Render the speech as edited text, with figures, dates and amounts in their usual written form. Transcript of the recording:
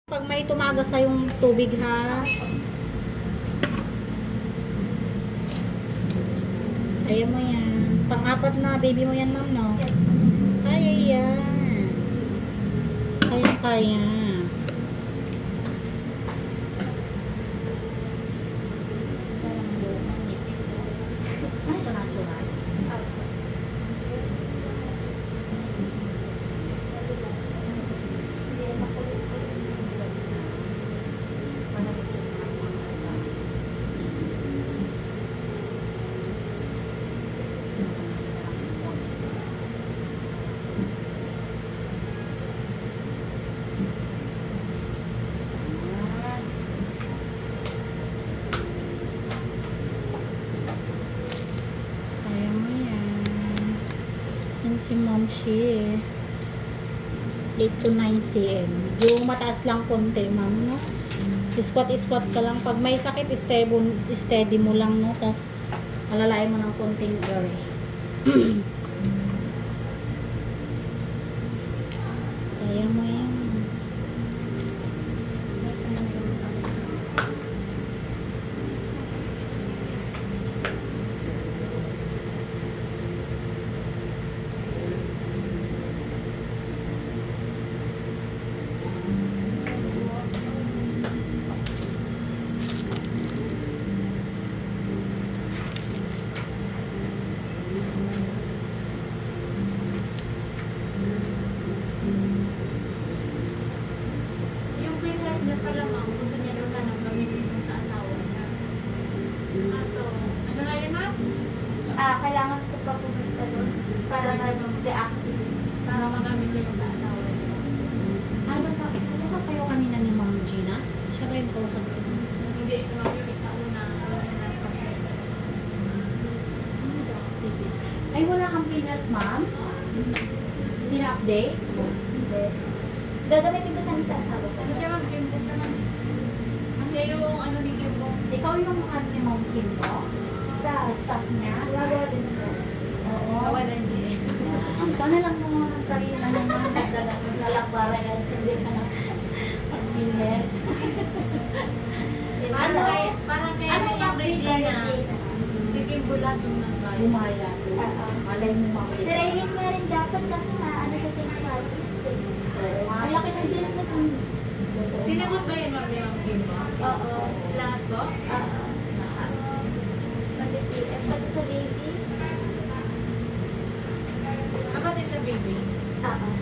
Pag may tumagas sa yung tubig ha. Kaya mo yan. Pang-apat na baby mo yan, ma'am, no? Kaya yan. Kaya. Si Momshi 8 to 9 cm. Yung mataas lang konti, ma'am, no? Squat ka lang. Pag may sakit, steady mo lang, no? Tapos, alalayan mo ng konting air. Kaya mo yan. Kailangan ko pa pumunta doon para mag-deactive. Para magamit niyo sa asawa niyo. Ano ba sa kayo kanina ni Ma'am Gina? Siya ba yung kausap ko? Hindi, naman yung isa una. Ay, wala kang peanut, ma'am? Hindi na update? Hindi. Gagamitin ko sana sa asawa ko. Hindi siya mag-import naman. Siya yung ano ni Kimbo. Ikaw yung ano ni Ma'am Kim mo? Staff niya? Gagawa din ko. Oo. Gawa lang din. Ikaw na lang mo ang sarili na naman. Nagdalang para na hindi ka na pag-pinhead. Parang kaya Ano yung yung Regina. Regina? Si Kimbo lang yung nag-buy. Bumaya. Malay mo Ma'am. Si Raylene nga rin dapat kasi ano sa St. Patrick's eh. Ang laki ng bilang na kung Sinagot ba yun, Ma'am Kimbo? Oo. Lahat po? Oo. Mag-TF pati sa baby. Kapatid sa baby. Oo.